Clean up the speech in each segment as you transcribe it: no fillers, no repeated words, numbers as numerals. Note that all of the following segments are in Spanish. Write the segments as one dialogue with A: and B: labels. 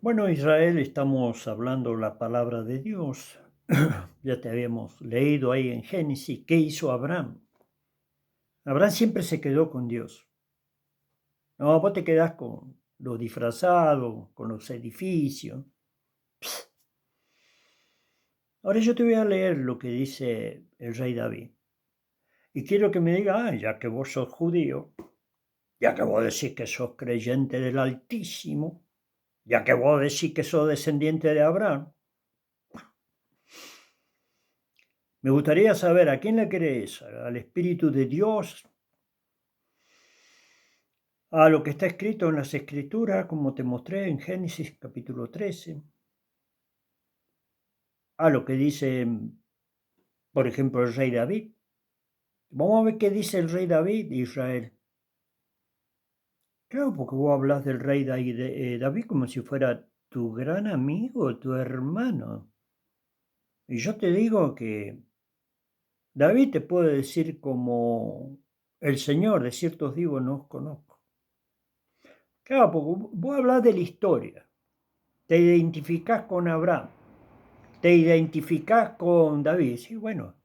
A: Bueno, Israel, estamos hablando la palabra de Dios. Ya te habíamos leído ahí en Génesis, ¿qué hizo Abraham? Abraham siempre se quedó con Dios. No, vos te quedás con lo disfrazado, con los edificios. Ahora yo te voy a leer lo que dice el rey David. Y quiero que me digas, ya que vos sos judío, ya que vos decís que sos creyente del Altísimo, ya que vos decís que sos descendiente de Abraham, me gustaría saber a quién le crees, al Espíritu de Dios, a lo que está escrito en las Escrituras, como te mostré en Génesis capítulo 13, a lo que dice, por ejemplo, el rey David. Vamos a ver qué dice el rey David de Israel. Claro, porque vos hablas del rey David como si fuera tu gran amigo, tu hermano. Y yo te digo que David te puede decir como el Señor, de ciertos digo, no os conozco. Claro, porque vos hablas de la historia, te identificás con Abraham, te identificás con David, sí, bueno,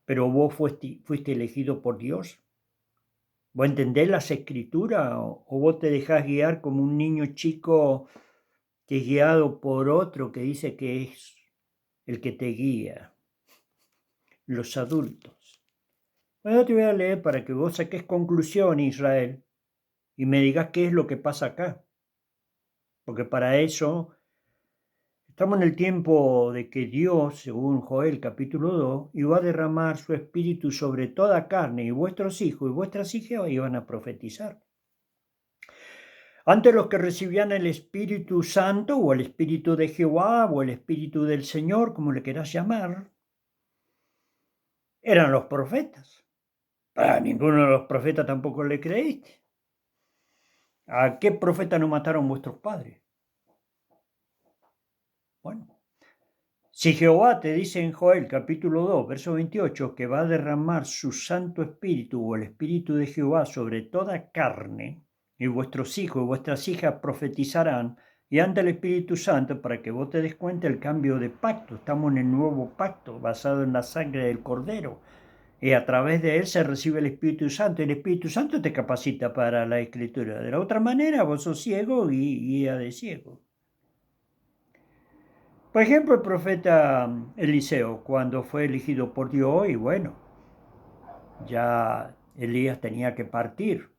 A: pero vos fuiste elegido por Dios. ¿Vos entendés las escrituras o vos te dejás guiar como un niño chico que es guiado por otro que dice que es el que te guía? Los adultos. Bueno, yo te voy a leer para que vos saques conclusión, Israel, y me digas qué es lo que pasa acá. Porque para eso estamos en el tiempo de que Dios, según Joel capítulo 2, iba a derramar su espíritu sobre toda carne y vuestros hijos y vuestras hijas iban a profetizar. Antes los que recibían el Espíritu Santo o el Espíritu de Jehová o el Espíritu del Señor, como le quieras llamar, eran los profetas. A ninguno de los profetas tampoco le creíste. ¿A qué profeta no mataron vuestros padres? Bueno, si Jehová te dice en Joel capítulo 2, verso 28, que va a derramar su Santo Espíritu o el Espíritu de Jehová sobre toda carne, y vuestros hijos y vuestras hijas profetizarán, y ante el Espíritu Santo, para que vos te des cuenta el cambio de pacto, estamos en el nuevo pacto basado en la sangre del Cordero, y a través de él se recibe el Espíritu Santo, y el Espíritu Santo te capacita para la Escritura. De la otra manera, vos sos ciego y guía de ciego. Por ejemplo, el profeta Eliseo, cuando fue elegido por Dios, y bueno, ya Elías tenía que partir.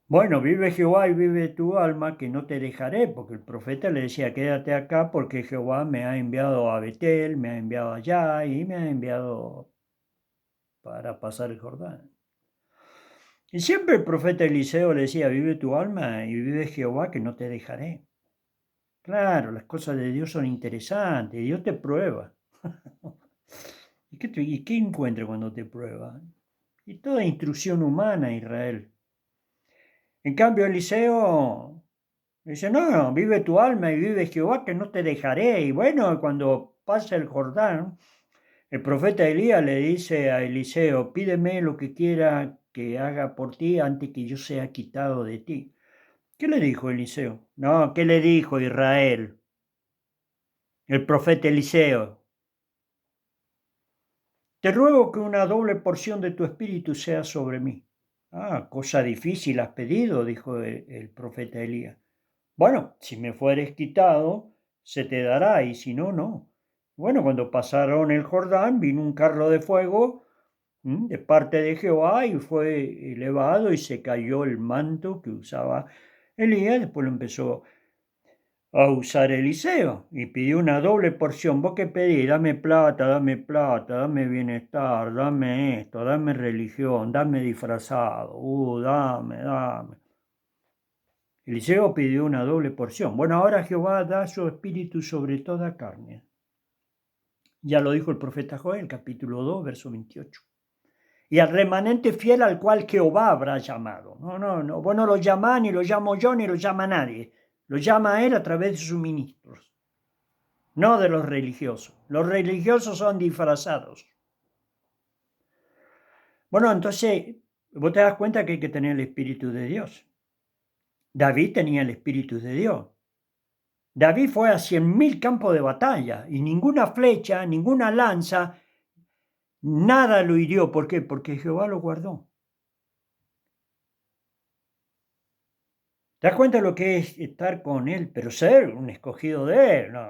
A: Bueno, vive Jehová y vive tu alma, que no te dejaré, porque el profeta le decía, quédate acá porque Jehová me ha enviado a Betel, me ha enviado allá y me ha enviado para pasar el Jordán. Y siempre el profeta Eliseo le decía, vive tu alma y vive Jehová, que no te dejaré. Claro, las cosas de Dios son interesantes, Dios te prueba. ¿Y qué encuentra cuando te prueba? Y toda instrucción humana, Israel. En cambio, Eliseo dice, no, vive tu alma y vive Jehová, que no te dejaré. Y bueno, cuando pasa el Jordán, el profeta Elías le dice a Eliseo, pídeme lo que quiera que haga por ti antes que yo sea quitado de ti. ¿Qué le dijo Eliseo? No, ¿qué le dijo Israel? El profeta Eliseo. Te ruego que una doble porción de tu espíritu sea sobre mí. Ah, cosa difícil has pedido, dijo el profeta Elías. Bueno, si me fueres quitado, se te dará, y si no, no. Bueno, cuando pasaron el Jordán, vino un carro de fuego de parte de Jehová y fue elevado y se cayó el manto que usaba Elías. Después lo empezó a usar Eliseo y pidió una doble porción. ¿Vos qué pedís? Dame plata, dame bienestar, dame esto, dame religión, dame disfrazado, dame. Eliseo pidió una doble porción. Bueno, ahora Jehová da su espíritu sobre toda carne. Ya lo dijo el profeta Joel, capítulo 2, verso 28. Y al remanente fiel al cual Jehová habrá llamado. No, vos no lo llamás, ni lo llamo yo, ni lo llama nadie. Lo llama a él a través de sus ministros, no de los religiosos. Los religiosos son disfrazados. Bueno, entonces, vos te das cuenta que hay que tener el Espíritu de Dios. David tenía el Espíritu de Dios. David fue a 100.000 campos de batalla y ninguna flecha, ninguna lanza, nada lo hirió. ¿Por qué? Porque Jehová lo guardó. ¿Te das cuenta de lo que es estar con él, pero ser un escogido de él? No,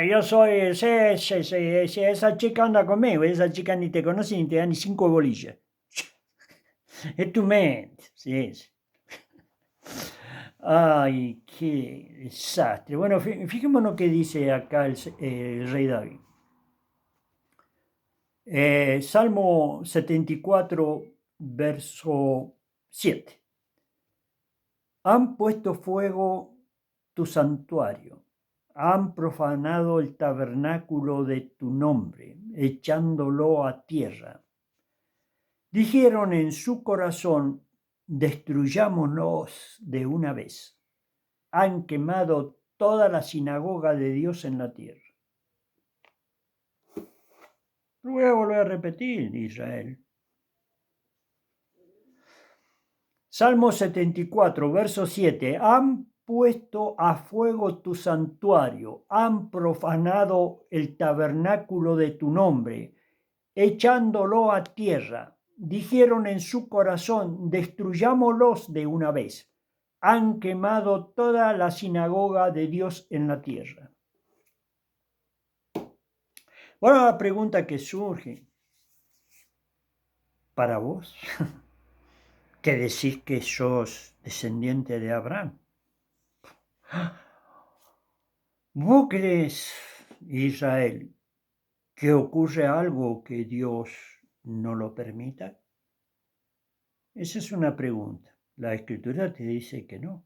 A: yo soy esa chica anda conmigo, esa chica ni te conoce ni te da ni 5 bolillas. Es tu mente, sí. Ay, qué desastre. Bueno, fijémonos qué dice acá el rey David. Salmo 74, verso 7. Han puesto fuego tu santuario, han profanado el tabernáculo de tu nombre, echándolo a tierra. Dijeron en su corazón, destruyámonos de una vez. Han quemado toda la sinagoga de Dios en la tierra. Lo voy a volver a repetir, Israel. Salmo 74, verso 7. Han puesto a fuego tu santuario, han profanado el tabernáculo de tu nombre, echándolo a tierra. Dijeron en su corazón, destruyámoslos de una vez. Han quemado toda la sinagoga de Dios en la tierra. Bueno, la pregunta que surge para vos, que decís que sos descendiente de Abraham. ¿Vos crees, Israel, que ocurre algo que Dios no lo permita? Esa es una pregunta. La Escritura te dice que no.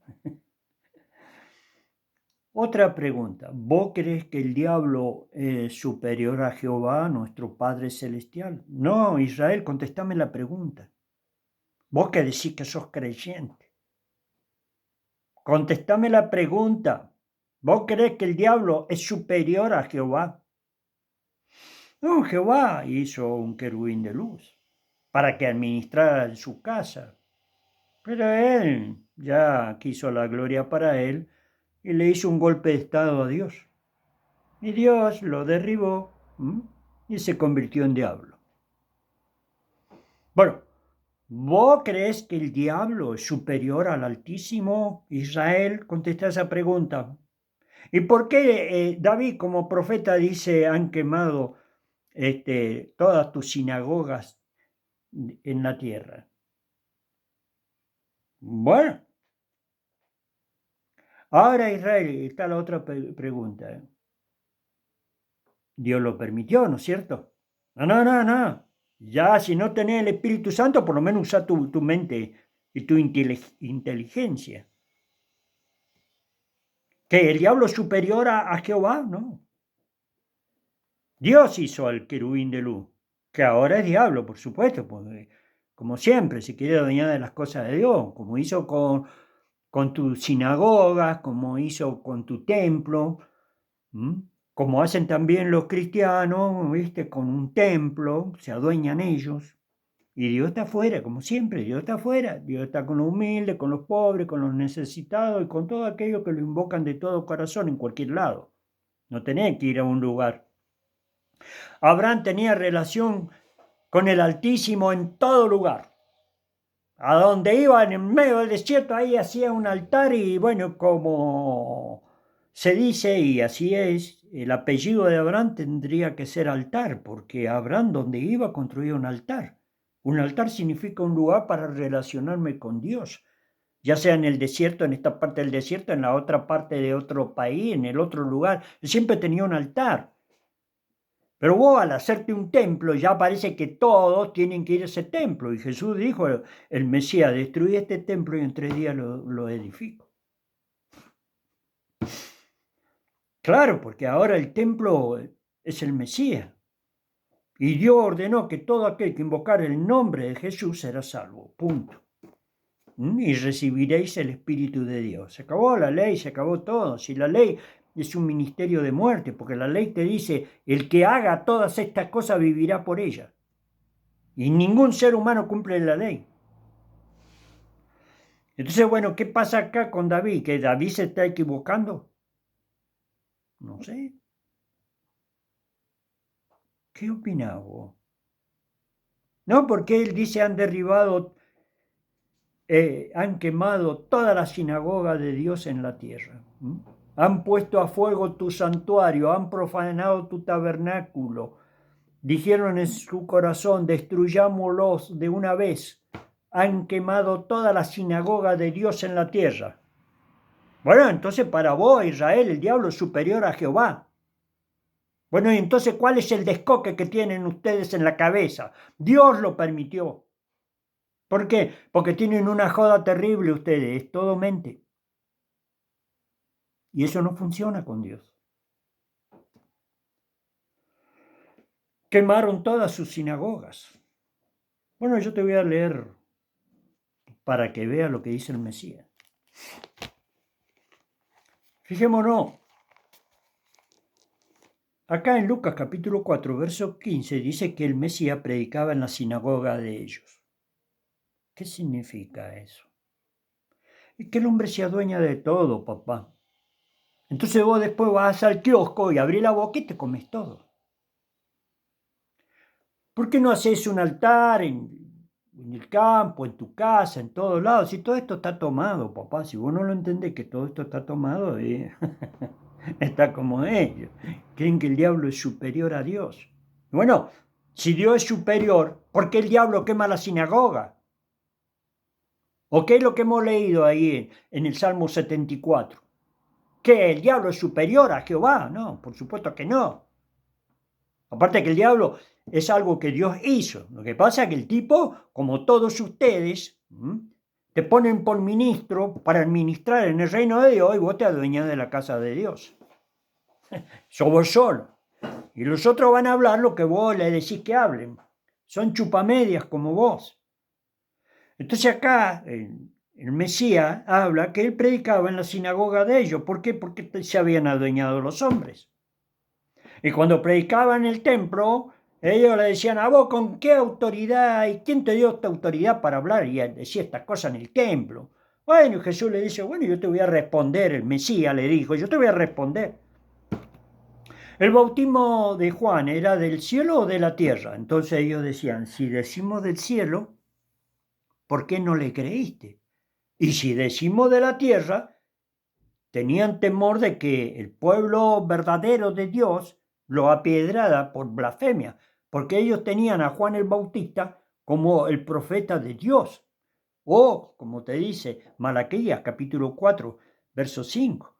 A: Otra pregunta. ¿Vos crees que el diablo es superior a Jehová, nuestro Padre Celestial? No, Israel, contestame la pregunta. Vos que decís que sos creyente. Contestame la pregunta. ¿Vos crees que el diablo es superior a Jehová? No, Jehová hizo un querubín de luz para que administrara en su casa. Pero él ya quiso la gloria para él y le hizo un golpe de estado a Dios. Y Dios lo derribó y se convirtió en diablo. Bueno, ¿vos crees que el diablo es superior al Altísimo? Israel, contesta esa pregunta. ¿Y por qué David como profeta dice han quemado todas tus sinagogas en la tierra? Bueno, ahora Israel, está la otra pregunta. Dios lo permitió, ¿no es cierto? No. Ya si no tenés el Espíritu Santo, por lo menos usa tu mente y tu inteligencia. ¿Que el diablo es superior a Jehová? No. Dios hizo al querubín de luz, que ahora es diablo, por supuesto, porque como siempre se quiere adueñar de las cosas de Dios, como hizo con tus sinagogas, como hizo con tu templo, como hacen también los cristianos, ¿viste? Con un templo, se adueñan ellos. Y Dios está afuera, como siempre, Dios está afuera. Dios está con los humildes, con los pobres, con los necesitados y con todo aquello que lo invocan de todo corazón en cualquier lado. No tenés que ir a un lugar. Abraham tenía relación con el Altísimo en todo lugar. A donde iba en el medio del desierto, ahí hacía un altar y bueno, como se dice, y así es, el apellido de Abraham tendría que ser altar, porque Abraham donde iba construía un altar. Un altar significa un lugar para relacionarme con Dios, ya sea en el desierto, en esta parte del desierto, en la otra parte de otro país, en el otro lugar. Él siempre tenía un altar. Pero vos al hacerte un templo ya parece que todos tienen que ir a ese templo. Y Jesús dijo, el Mesías, destruí este templo y en 3 días lo edifico. Claro, porque ahora el templo es el Mesías. Y Dios ordenó que todo aquel que invocara el nombre de Jesús será salvo. Punto. Y recibiréis el Espíritu de Dios. Se acabó la ley, se acabó todo. Si la ley es un ministerio de muerte, porque la ley te dice, el que haga todas estas cosas vivirá por ellas. Y ningún ser humano cumple la ley. Entonces, bueno, ¿qué pasa acá con David? ¿Que David se está equivocando? No sé. ¿Qué opinás vos? No, porque él dice han derribado, han quemado toda la sinagoga de Dios en la tierra. Han puesto a fuego tu santuario, han profanado tu tabernáculo. Dijeron en su corazón, destruyámoslos de una vez. Han quemado toda la sinagoga de Dios en la tierra. Bueno, entonces para vos, Israel, el diablo es superior a Jehová. Bueno, y entonces, ¿cuál es el descoque que tienen ustedes en la cabeza? Dios lo permitió. ¿Por qué? Porque tienen una joda terrible ustedes, es todo mente. Y eso no funciona con Dios. Quemaron todas sus sinagogas. Bueno, yo te voy a leer para que veas lo que dice el Mesías. Fijémonos. Acá en Lucas capítulo 4, verso 15, dice que el Mesías predicaba en la sinagoga de ellos. ¿Qué significa eso? Es que el hombre se adueña de todo, papá. Entonces vos después vas al kiosco y abrís la boca y te comes todo. ¿Por qué no haces un altar en el campo, en tu casa, en todos lados? Si todo esto está tomado, papá, si vos no lo entendés que todo esto está tomado, está como ellos. Creen que el diablo es superior a Dios. Bueno, si Dios es superior, ¿por qué el diablo quema la sinagoga? ¿O qué es lo que hemos leído ahí en el Salmo 74? ¿Que el diablo es superior a Jehová? No, por supuesto que no. Aparte que el diablo es algo que Dios hizo. Lo que pasa es que el tipo, como todos ustedes, te ponen por ministro para administrar en el reino de Dios y vos te adueñas de la casa de Dios. Sos vos solo. Y los otros van a hablar lo que vos le decís que hablen. Son chupamedias como vos. Entonces acá el Mesías habla que él predicaba en la sinagoga de ellos. ¿Por qué? Porque se habían adueñado los hombres. Y cuando predicaba en el templo, ellos le decían, ¿a vos con qué autoridad y quién te dio esta autoridad para hablar y decir estas cosas en el templo? Bueno, y Jesús le dice, bueno, yo te voy a responder, el Mesías le dijo, yo te voy a responder. ¿El bautismo de Juan era del cielo o de la tierra? Entonces ellos decían, si decimos del cielo, ¿por qué no le creíste? Y si decimos de la tierra, tenían temor de que el pueblo verdadero de Dios lo apiedrara por blasfemia, porque ellos tenían a Juan el Bautista como el profeta de Dios. O, como te dice Malaquías capítulo 4, verso 5,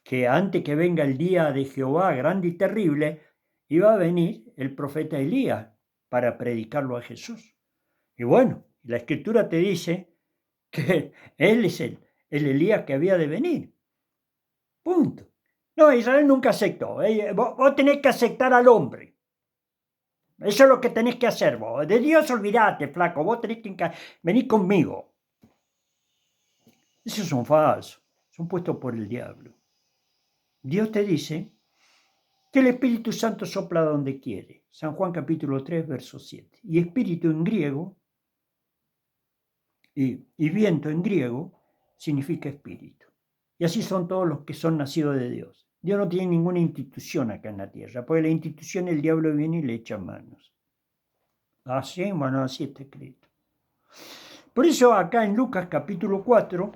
A: que antes que venga el día de Jehová grande y terrible, iba a venir el profeta Elías para predicarlo a Jesús. Y bueno, la escritura te dice que él es el Elías que había de venir. Punto. No, Israel nunca aceptó. Vos tenés que aceptar al hombre. Eso es lo que tenés que hacer vos. De Dios olvidate, flaco. Vos tenés que venir conmigo. Esos son falsos. Son puestos por el diablo. Dios te dice que el Espíritu Santo sopla donde quiere. San Juan capítulo 3, verso 7. Y espíritu en griego y viento en griego significa espíritu. Y así son todos los que son nacidos de Dios. Dios no tiene ninguna institución acá en la tierra, porque la institución el diablo viene y le echa manos. Así, bueno, así está escrito. Por eso acá en Lucas capítulo 4,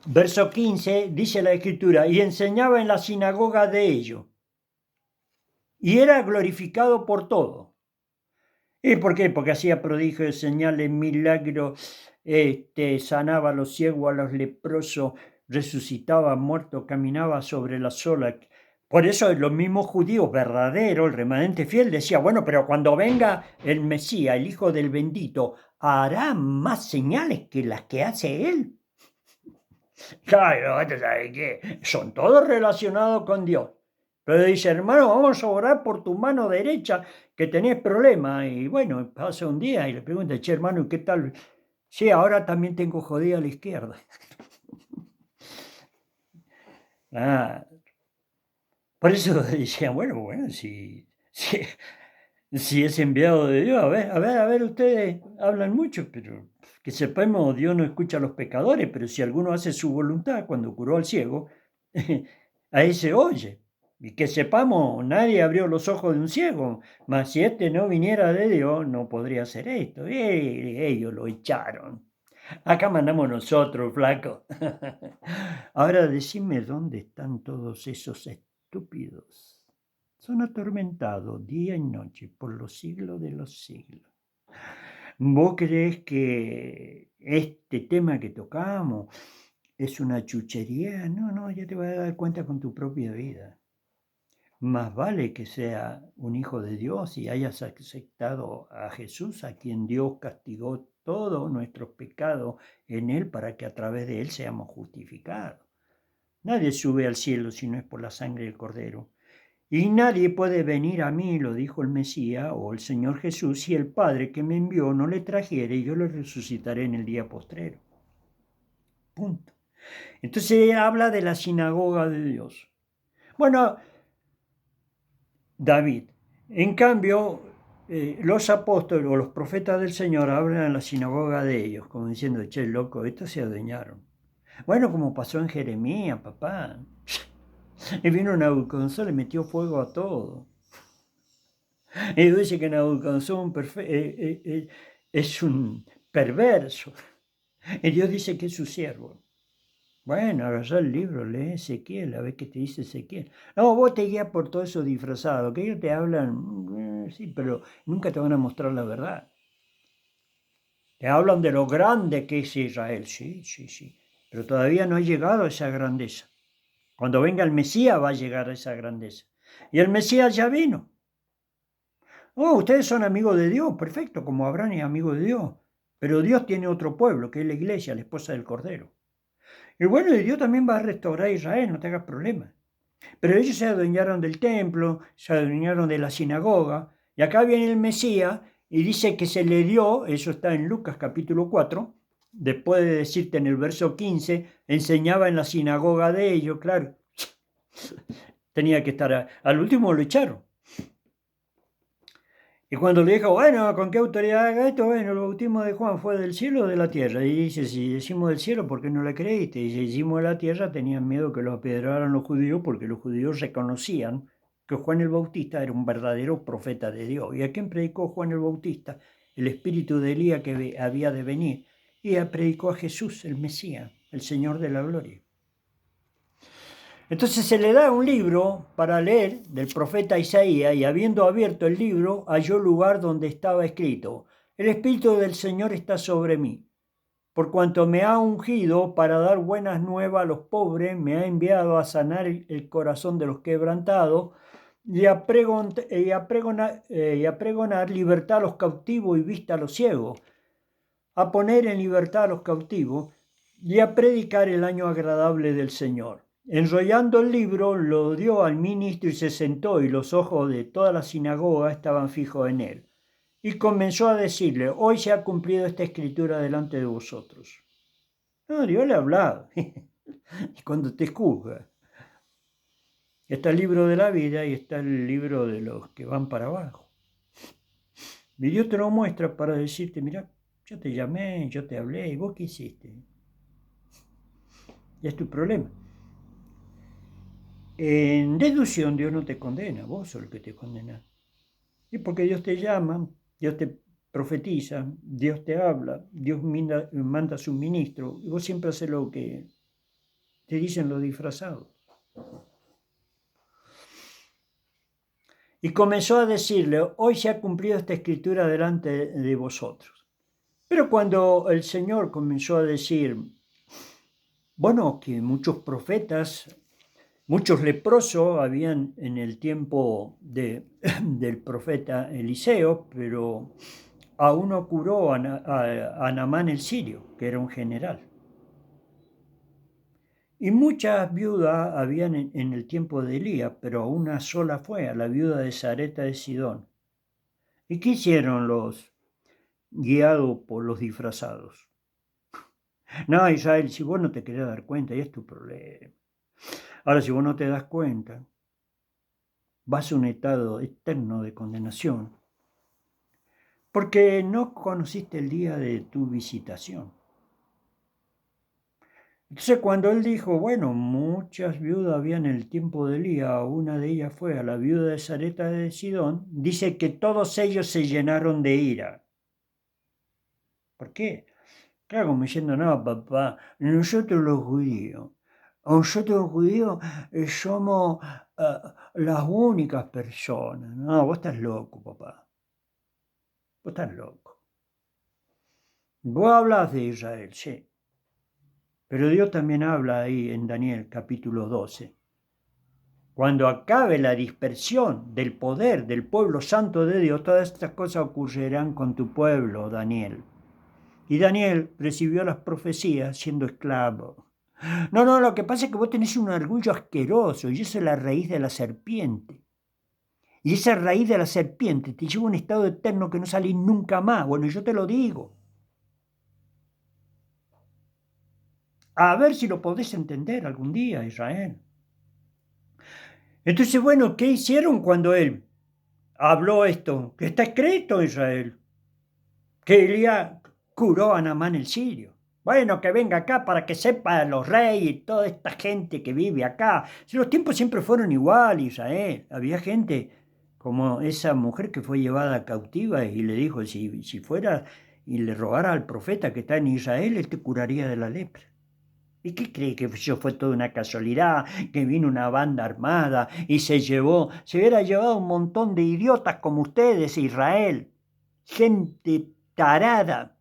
A: verso 15, dice la escritura, y enseñaba en la sinagoga de ellos, y era glorificado por todo. ¿Y por qué? Porque hacía prodigios, señales, milagros, sanaba a los ciegos, a los leprosos, resucitaba a muertos, caminaba sobre las olas. Por eso los mismos judíos verdaderos, el remanente fiel, decía, bueno, pero cuando venga el Mesías, el Hijo del Bendito, ¿hará más señales que las que hace él? Claro, ¿sabes qué? Son todos relacionados con Dios. Pero dice, hermano, vamos a orar por tu mano derecha que tenés problemas. Y bueno, pasa un día y le pregunta, che, hermano, ¿qué tal? Sí, ahora también tengo jodida a la izquierda. Por eso decían, bueno, si es enviado de Dios, a ver, ustedes hablan mucho, pero que sepamos, Dios no escucha a los pecadores, pero si alguno hace su voluntad, cuando curó al ciego, a ese oye. Y que sepamos, nadie abrió los ojos de un ciego, mas si este no viniera de Dios, no podría hacer esto. Y ellos lo echaron. Acá mandamos nosotros, flaco. Ahora decime dónde están todos esos estúpidos. Son atormentados día y noche por los siglos de los siglos. ¿Vos creés que este tema que tocamos es una chuchería? No, no, ya te vas a dar cuenta con tu propia vida. Más vale que sea un hijo de Dios y hayas aceptado a Jesús, a quien Dios castigó todos nuestros pecados en Él para que a través de Él seamos justificados. Nadie sube al cielo si no es por la sangre del Cordero. Y nadie puede venir a mí, lo dijo el Mesías o el Señor Jesús, si el Padre que me envió no le trajere y yo le resucitaré en el día postrero. Punto. Entonces habla de la sinagoga de Dios. Bueno, David. En cambio, los apóstoles o los profetas del Señor hablan en la sinagoga de ellos, como diciendo, che, loco, estos se adueñaron. Bueno, como pasó en Jeremías, papá. Y vino Nabucodonosor, le metió fuego a todo. Y dice que Nabucodonosor es un perverso. Y Dios dice que es su siervo. Bueno, agarrá el libro, lee Ezequiel, a ver qué te dice Ezequiel. No, vos te guías por todo eso disfrazado, que ellos te hablan, sí, pero nunca te van a mostrar la verdad. Te hablan de lo grande que es Israel, sí, sí, sí, pero todavía no ha llegado a esa grandeza. Cuando venga el Mesías va a llegar a esa grandeza. Y el Mesías ya vino. Oh, ustedes son amigos de Dios, perfecto, como Abraham es amigo de Dios. Pero Dios tiene otro pueblo, que es la iglesia, la esposa del Cordero. Y bueno, y Dios también va a restaurar a Israel, no te hagas problema. Pero ellos se adueñaron del templo, se adueñaron de la sinagoga, y acá viene el Mesías y dice que se le dio, eso está en Lucas capítulo 4, después de decirte en el verso 15, enseñaba en la sinagoga de ellos, claro, tenía que estar, al último lo echaron. Y cuando le dijo, bueno, ¿con qué autoridad haga esto? Bueno, el bautismo de Juan fue del cielo o de la tierra. Y dice, si decimos del cielo, ¿por qué no le creíste? Y si decimos de la tierra, tenían miedo que los apedrearan los judíos, porque los judíos reconocían que Juan el Bautista era un verdadero profeta de Dios. ¿Y a quién predicó Juan el Bautista? El espíritu de Elías que había de venir. Y predicó a Jesús, el Mesías, el Señor de la gloria. Entonces se le da un libro para leer del profeta Isaías y habiendo abierto el libro halló lugar donde estaba escrito, el Espíritu del Señor está sobre mí, por cuanto me ha ungido para dar buenas nuevas a los pobres, me ha enviado a sanar el corazón de los quebrantados y a pregonar libertad a los cautivos y vista a los ciegos, a poner en libertad a los cautivos y a predicar el año agradable del Señor. Enrollando el libro, lo dio al ministro y se sentó, y los ojos de toda la sinagoga estaban fijos en él. Y comenzó a decirle, hoy se ha cumplido esta escritura delante de vosotros. No, Dios le ha hablado. Y cuando te juzga. Está el libro de la vida y está el libro de los que van para abajo. Y Dios te lo muestra para decirte, mira, yo te llamé, yo te hablé, ¿y vos qué hiciste? Y es tu problema. En deducción, Dios no te condena, vos sos el que te condena. Y porque Dios te llama, Dios te profetiza, Dios te habla, Dios manda a su ministro, y vos siempre haces lo que te dicen los disfrazados. Y comenzó a decirle, hoy se ha cumplido esta escritura delante de vosotros. Pero cuando el Señor comenzó a decir, bueno, que muchos profetas, muchos leprosos habían en el tiempo del profeta Eliseo, pero aún no curó a Naamán el sirio, que era un general. Y muchas viudas habían en el tiempo de Elías, pero una sola fue, a la viuda de Sarepta de Sidón. ¿Y qué hicieron los guiados por los disfrazados? No, Israel, si vos no te querés dar cuenta, ya es tu problema. Ahora, si vos no te das cuenta, vas a un estado eterno de condenación, porque no conociste el día de tu visitación. Entonces cuando él dijo, bueno, muchas viudas había en el tiempo de Elías, una de ellas fue a la viuda de Sarepta de Sidón, dice que todos ellos se llenaron de ira. ¿Por qué? Claro, como diciendo, no, papá, nosotros los judíos somos las únicas personas. No, vos estás loco, papá. Vos estás loco. Vos hablas de Israel, sí. Pero Dios también habla ahí en Daniel capítulo 12. Cuando acabe la dispersión del poder del pueblo santo de Dios, todas estas cosas ocurrirán con tu pueblo, Daniel. Y Daniel recibió las profecías siendo esclavo. No, no, lo que pasa es que vos tenés un orgullo asqueroso y esa es la raíz de la serpiente. Y esa raíz de la serpiente te lleva a un estado eterno que no salís nunca más. Bueno, yo te lo digo. A ver si lo podés entender algún día, Israel. Entonces, bueno, ¿qué hicieron cuando él habló esto? Que está escrito, Israel, que Elías curó a Naamán el sirio. Bueno, que venga acá para que sepa los reyes y toda esta gente que vive acá. Si los tiempos siempre fueron igual, Israel. Había gente como esa mujer que fue llevada cautiva y le dijo, si fuera y le rogara al profeta que está en Israel, él te curaría de la lepra. ¿Y qué cree que eso fue toda una casualidad? Que vino una banda armada y se hubiera llevado un montón de idiotas como ustedes, Israel. Gente tarada.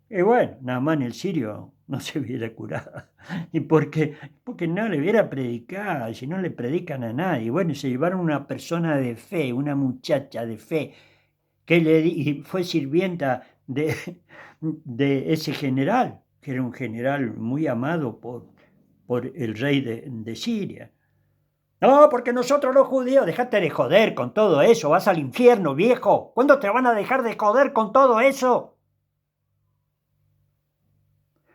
A: Y bueno, Naamán el sirio no se hubiera curado. ¿Y por qué? Porque no le hubiera predicado, y si no le predican a nadie. Bueno, se llevaron una persona de fe, una muchacha de fe, y fue sirvienta de ese general, que era un general muy amado por el rey de Siria. No, porque nosotros los judíos, dejate de joder con todo eso, vas al infierno, viejo. ¿Cuándo te van a dejar de joder con todo eso?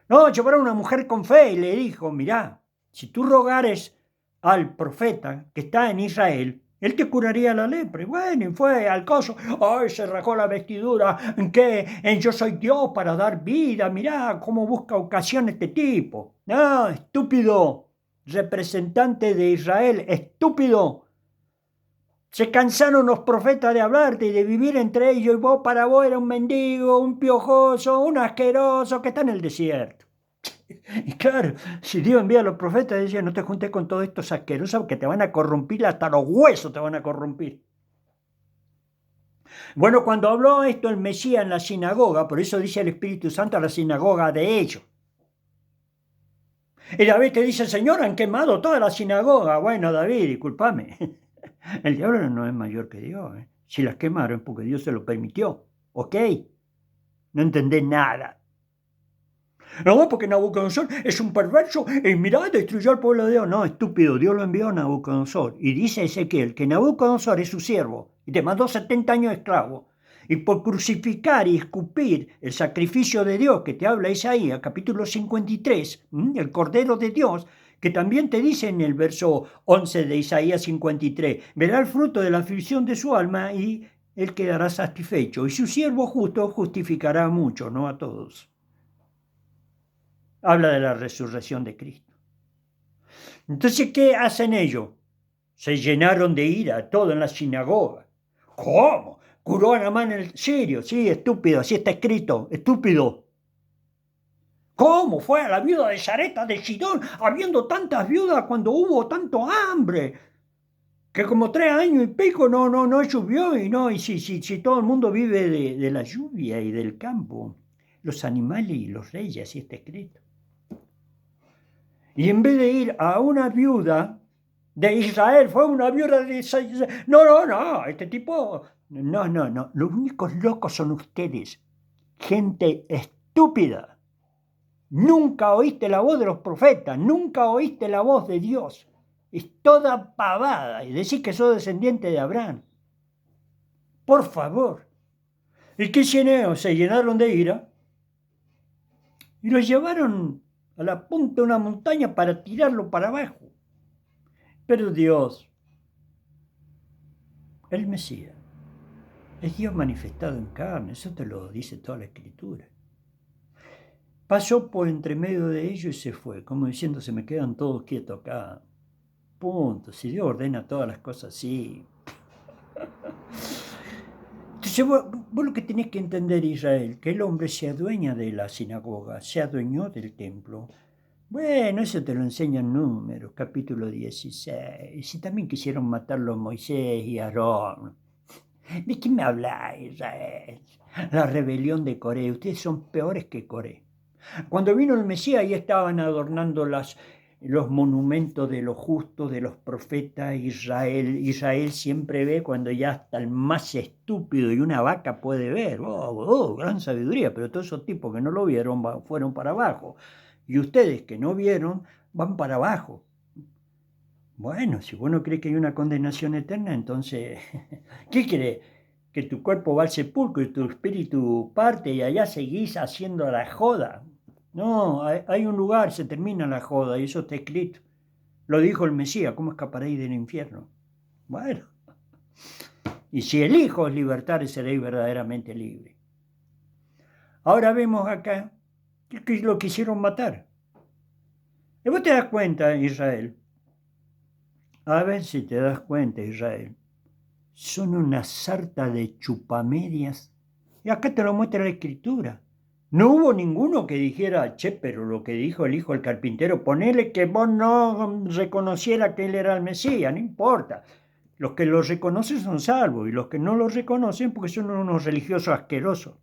A: No, llevaron a una mujer con fe y le dijo, mirá, si tú rogares al profeta que está en Israel, él te curaría la lepra. Y bueno, y fue al coso, ay, se rajó la vestidura, en yo soy Dios para dar vida, mirá cómo busca ocasión este tipo. No, estúpido, representante de Israel, estúpido. Se cansaron los profetas de hablarte y de vivir entre ellos, y vos para vos eras un mendigo, un piojoso, un asqueroso que está en el desierto. Y claro, si Dios envía a los profetas, decía, no te juntes con todos estos asquerosos que te van a corrompir, hasta los huesos te van a corrompir. Bueno, cuando habló esto el Mesías en la sinagoga, por eso dice el Espíritu Santo a la sinagoga de ellos. Y David te dice, Señor, han quemado toda la sinagoga. Bueno, David, discúlpame. El diablo no es mayor que Dios. Si las quemaron es porque Dios se lo permitió. ¿Ok? No entendés nada. No, porque Nabucodonosor es un perverso y mirá, destruyó al pueblo de Dios. No, estúpido, Dios lo envió a Nabucodonosor. Y dice Ezequiel que Nabucodonosor es su siervo y te mandó 70 años esclavo. Y por crucificar y escupir el sacrificio de Dios que te habla Isaías, capítulo 53, el Cordero de Dios, que también te dice en el verso 11 de Isaías 53, verá el fruto de la aflicción de su alma y él quedará satisfecho. Y su siervo justo justificará a muchos, no a todos. Habla de la resurrección de Cristo. Entonces, ¿qué hacen ellos? Se llenaron de ira, todo en la sinagoga. ¿Cómo? Curó a Naamán el sirio. Sí, estúpido, así está escrito, estúpido. ¿Cómo fue a la viuda de Sarepta de Sidón, habiendo tantas viudas cuando hubo tanto hambre? Que como 3 años y pico no llovió y si todo el mundo vive de la lluvia y del campo, los animales y los reyes, así está escrito. Y en vez de ir a una viuda de Israel, fue una viuda de Israel. No, este tipo, no, los únicos locos son ustedes, gente estúpida. Nunca oíste la voz de los profetas, nunca oíste la voz de Dios. Es toda pavada y decís que sos descendiente de Abraham. Por favor. ¿Y qué hicieron? Se llenaron de ira y los llevaron a la punta de una montaña para tirarlo para abajo. Pero Dios, el Mesías, es Dios manifestado en carne, eso te lo dice toda la Escritura. Pasó por entre medio de ellos y se fue, como diciendo, se me quedan todos quietos acá. Punto. Si Dios ordena todas las cosas así. Entonces vos lo que tenés que entender, Israel, que el hombre se adueña de la sinagoga, se adueñó del templo. Bueno, eso te lo enseñan Números, capítulo 16. Y también quisieron matarlo a Moisés y a Aarón. ¿De qué me habla, Israel? La rebelión de Coré. Ustedes son peores que Coré. Cuando vino el Mesías, ahí estaban adornando los monumentos de los justos, de los profetas. Israel siempre ve cuando ya hasta el más estúpido y una vaca puede ver. Gran sabiduría, pero todos esos tipos que no lo vieron fueron para abajo. Y ustedes que no vieron van para abajo. Bueno, si vos no crees que hay una condenación eterna, entonces, ¿qué crees? Que tu cuerpo va al sepulcro y tu espíritu parte y allá seguís haciendo la joda. No, hay un lugar, se termina la joda y eso está escrito. Lo dijo el Mesías, ¿cómo escaparéis del infierno? Bueno, y si elijo os libertar, seréis verdaderamente libres. Ahora vemos acá que lo quisieron matar. Y vos te das cuenta, Israel, a ver si te das cuenta, Israel, son una sarta de chupamedias. Y acá te lo muestra la escritura. No hubo ninguno que dijera, che, pero lo que dijo el hijo del carpintero, ponele que vos no reconociera que él era el Mesías, no importa. Los que lo reconocen son salvos y los que no lo reconocen porque son unos religiosos asquerosos.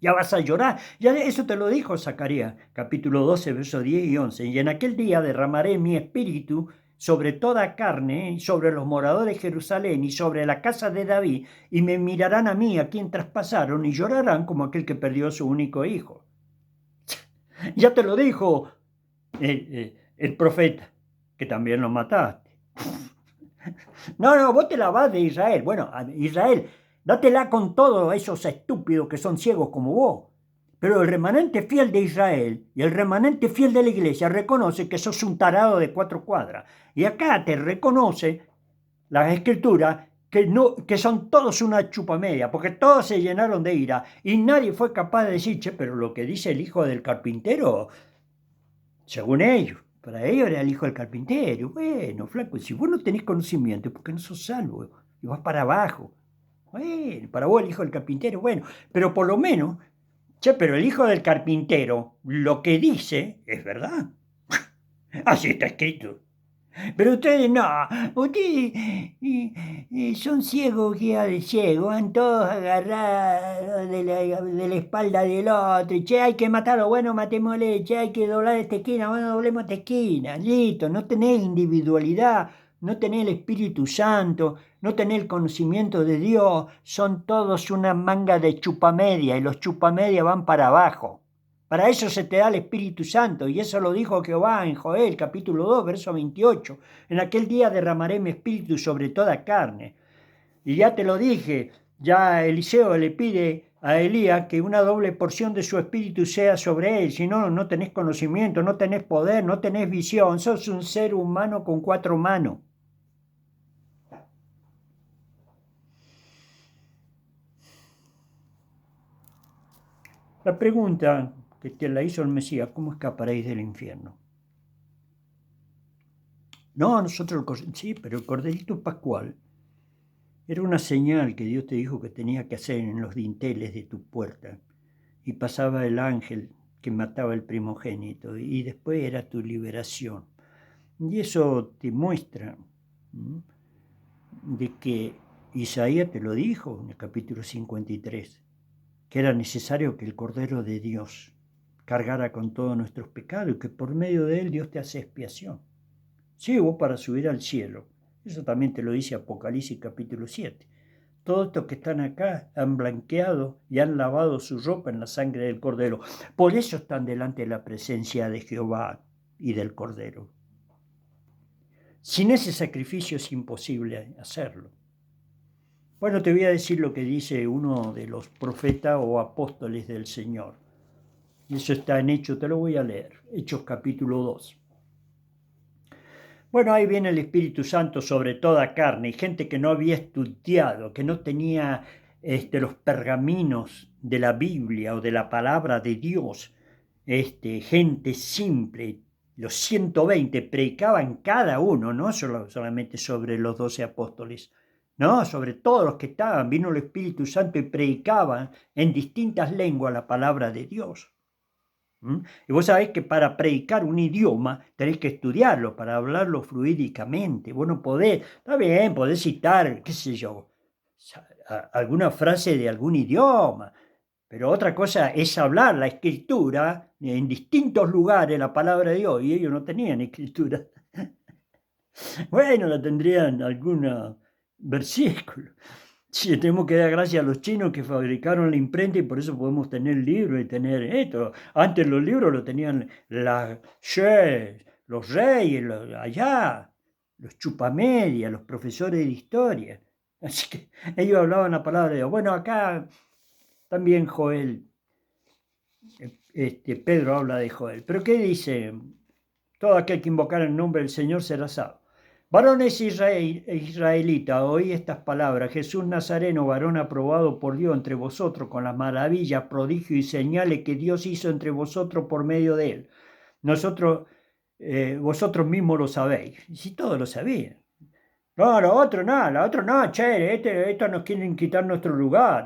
A: Ya vas a llorar. Ya eso te lo dijo Zacarías, capítulo 12, versos 10 y 11. Y en aquel día derramaré mi espíritu sobre toda carne, y sobre los moradores de Jerusalén y sobre la casa de David, y me mirarán a mí, a quien traspasaron, y llorarán como aquel que perdió a su único hijo. Ya te lo dijo el profeta, que también lo mataste. No, vos te la vas de Israel. Bueno, Israel, dátela con todos esos estúpidos que son ciegos como vos. Pero el remanente fiel de Israel y el remanente fiel de la iglesia reconoce que sos un tarado de 4 cuadras. Y acá te reconoce las escrituras que son todos una chupamedia, porque todos se llenaron de ira y nadie fue capaz de decir, che, pero lo que dice el hijo del carpintero, según ellos, para ellos era el hijo del carpintero. Bueno, flaco, si vos no tenés conocimiento, porque no sos salvo y vas para abajo. Bueno, para vos el hijo del carpintero, bueno, pero por lo menos, che, pero el hijo del carpintero, lo que dice es verdad. Así está escrito. Pero ustedes no, ustedes son ciegos guía de ciego, van todos agarrados de la espalda del otro, che, hay que matarlo, bueno, matémosle, che, hay que doblar esta esquina, bueno, doblemos esta esquina, listo, no tenés individualidad, no tenés el Espíritu Santo, no tenés el conocimiento de Dios, son todos una manga de chupamedia y los chupamedia van para abajo. Para eso se te da el Espíritu Santo, y eso lo dijo Jehová en Joel, capítulo 2, verso 28. En aquel día derramaré mi espíritu sobre toda carne. Y ya te lo dije, ya Eliseo le pide a Elías que una doble porción de su espíritu sea sobre él, si no, no tenés conocimiento, no tenés poder, no tenés visión, sos un ser humano con 4 manos. La pregunta que te la hizo el Mesías, ¿cómo escaparéis del infierno? No, nosotros, sí, pero el corderito pascual era una señal que Dios te dijo que tenía que hacer en los dinteles de tu puerta. Y pasaba el ángel que mataba el primogénito y después era tu liberación. Y eso te muestra de que Isaías te lo dijo en el capítulo 53, que era necesario que el Cordero de Dios cargara con todos nuestros pecados y que por medio de él Dios te hace expiación. Sí, vos para subir al cielo. Eso también te lo dice Apocalipsis capítulo 7. Todos estos que están acá han blanqueado y han lavado su ropa en la sangre del Cordero. Por eso están delante de la presencia de Jehová y del Cordero. Sin ese sacrificio es imposible hacerlo. Bueno, te voy a decir lo que dice uno de los profetas o apóstoles del Señor. Y eso está en Hechos, te lo voy a leer. Hechos capítulo 2. Bueno, ahí viene el Espíritu Santo sobre toda carne y gente que no había estudiado, que no tenía los pergaminos de la Biblia o de la palabra de Dios, gente simple, los 120 predicaban cada uno, no solamente sobre los 12 apóstoles, no, sobre todos los que estaban, vino el Espíritu Santo y predicaban en distintas lenguas la palabra de Dios. Y vos sabés que para predicar un idioma tenés que estudiarlo, para hablarlo fluídicamente. Vos no podés, está bien, podés citar, qué sé yo, alguna frase de algún idioma, pero otra cosa es hablar la escritura en distintos lugares, la palabra de Dios, y ellos no tenían escritura. Bueno, la tendrían algún versículo. Sí, tenemos que dar gracias a los chinos que fabricaron la imprenta y por eso podemos tener libros y tener esto. Antes los libros los tenían los reyes, allá, los chupamedias, los profesores de historia. Así que ellos hablaban la palabra de Dios. Bueno, acá también Joel, Pedro habla de Joel. Pero ¿qué dice? Todo aquel que invocar el nombre del Señor será salvo. Varones israelitas, oí estas palabras. Jesús Nazareno, varón aprobado por Dios entre vosotros con las maravillas, prodigios y señales que Dios hizo entre vosotros por medio de él. Vosotros mismos lo sabéis. Y si todos lo sabían. No, lo otro no, che, estos nos quieren quitar nuestro lugar.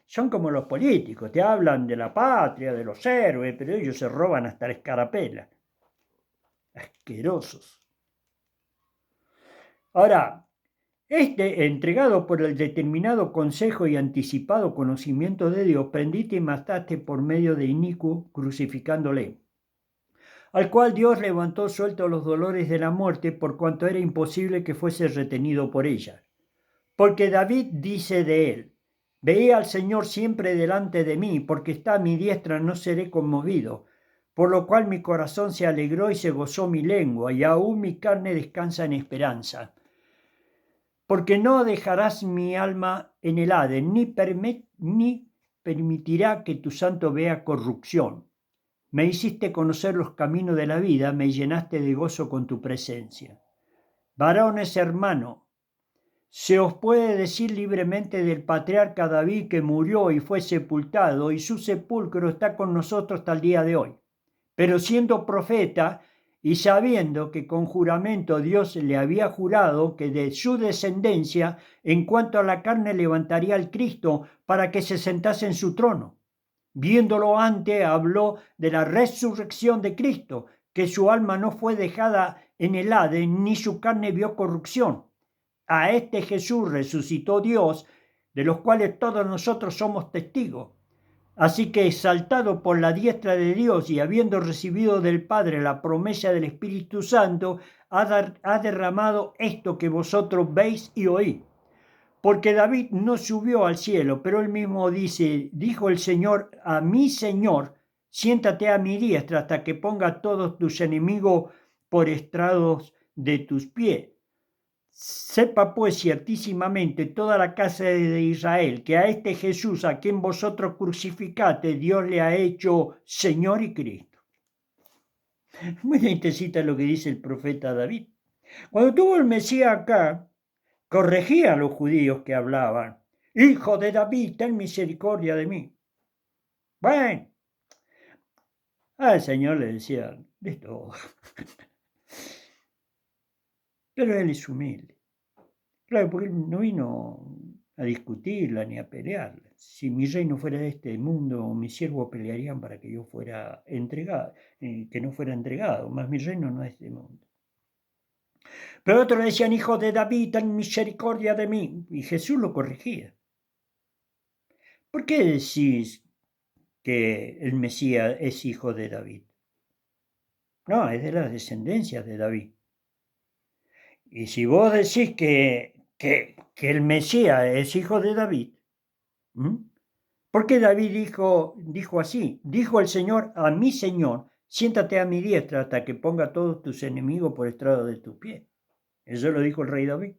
A: Son como los políticos, te hablan de la patria, de los héroes, pero ellos se roban hasta la escarapela. Asquerosos. Ahora, entregado por el determinado consejo y anticipado conocimiento de Dios, prendiste y mataste por medio de inicuo, crucificándole, al cual Dios levantó suelto los dolores de la muerte, por cuanto era imposible que fuese retenido por ella. Porque David dice de él: veía al Señor siempre delante de mí, porque está a mi diestra, no seré conmovido. Por lo cual mi corazón se alegró y se gozó mi lengua, y aún mi carne descansa en esperanza. Porque no dejarás mi alma en el Hades, ni permitirá que tu santo vea corrupción. Me hiciste conocer los caminos de la vida, me llenaste de gozo con tu presencia. Varones hermanos, se os puede decir libremente del patriarca David, que murió y fue sepultado, y su sepulcro está con nosotros hasta el día de hoy. Pero siendo profeta, y sabiendo que con juramento Dios le había jurado que de su descendencia, en cuanto a la carne, levantaría al Cristo para que se sentase en su trono. Viéndolo antes, habló de la resurrección de Cristo, que su alma no fue dejada en el Hades, ni su carne vio corrupción. A este Jesús resucitó Dios, de los cuales todos nosotros somos testigos. Así que, exaltado por la diestra de Dios y habiendo recibido del Padre la promesa del Espíritu Santo, ha derramado esto que vosotros veis y oís. Porque David no subió al cielo, pero él mismo dijo el Señor a mi Señor: siéntate a mi diestra hasta que ponga a todos tus enemigos por estrados de tus pies. Sepa pues ciertísimamente toda la casa de Israel que a este Jesús, a quien vosotros crucificaste, Dios le ha hecho Señor y Cristo. Muy intensita lo que dice el profeta David. Cuando tuvo el Mesías acá, corregía a los judíos que hablaban: hijo de David, ten misericordia de mí. Bueno, al Señor le decía de todo. Pero él es humilde. Claro, porque él no vino a discutirla ni a pelearla. Si mi reino fuera de este mundo, mis siervos pelearían para que yo fuera entregado, que no fuera entregado, mas mi reino no es de este mundo. Pero otros le decían: hijo de David, ten misericordia de mí. Y Jesús lo corregía. ¿Por qué decís que el Mesías es hijo de David? No, es de la descendencia de David. Y si vos decís que el Mesías es hijo de David, ¿por qué David dijo así? Dijo el Señor a mi Señor: siéntate a mi diestra hasta que ponga a todos tus enemigos por estrado de tus pies. Eso lo dijo el rey David.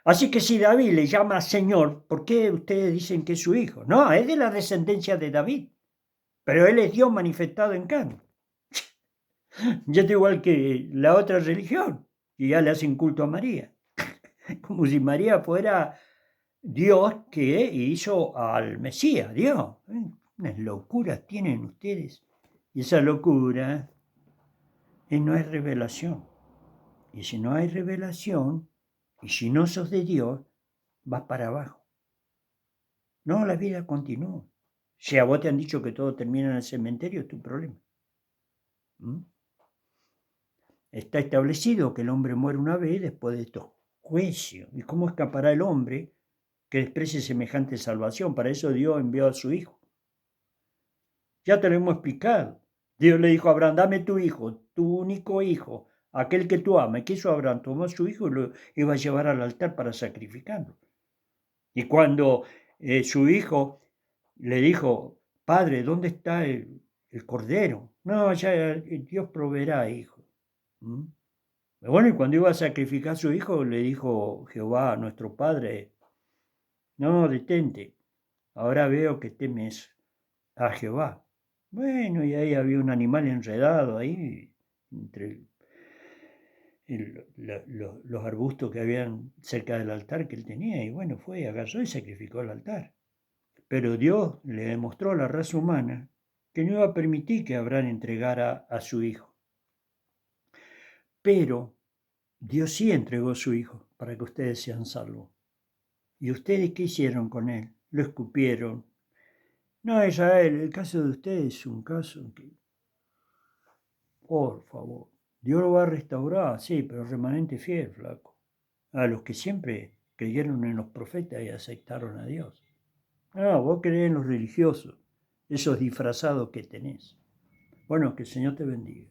A: Así que si David le llama Señor, ¿por qué ustedes dicen que es su hijo? No, es de la descendencia de David, pero él es Dios manifestado en carne. Ya está igual que la otra religión, que ya le hacen culto a María, como si María fuera Dios que hizo al Mesías, Dios. Unas locuras tienen ustedes. Y esa locura no es revelación. Y si no hay revelación, y si no sos de Dios, vas para abajo. No, la vida continúa. Si a vos te han dicho que todo termina en el cementerio, es tu problema. ¿Mm? Está establecido que el hombre muere una vez después de estos juicios. ¿Y cómo escapará el hombre que desprecie semejante salvación? Para eso Dios envió a su Hijo. Ya te lo hemos explicado. Dios le dijo a Abraham, dame tu hijo, tu único hijo, aquel que tú amas. ¿Qué hizo Abraham? Tomó a su hijo y lo iba a llevar al altar para sacrificarlo. Y cuando su hijo le dijo, Padre, ¿dónde está el cordero? No, ya Dios proveerá, hijo. ¿Mm? Bueno, y cuando iba a sacrificar a su hijo, le dijo Jehová, nuestro Padre, no, detente, ahora veo que temes a Jehová. Bueno, y ahí había un animal enredado ahí, entre los arbustos que habían cerca del altar que él tenía, y bueno, fue, agarró y sacrificó el altar. Pero Dios le demostró a la raza humana que no iba a permitir que Abraham entregara a su hijo. Pero Dios sí entregó a su hijo para que ustedes sean salvos. ¿Y ustedes qué hicieron con él? Lo escupieron. No, Israel, el caso de ustedes es un caso que, por favor, Dios lo va a restaurar, sí, pero remanente fiel, flaco. A los que siempre creyeron en los profetas y aceptaron a Dios. Ah, vos creés en los religiosos, esos disfrazados que tenés. Bueno, que el Señor te bendiga.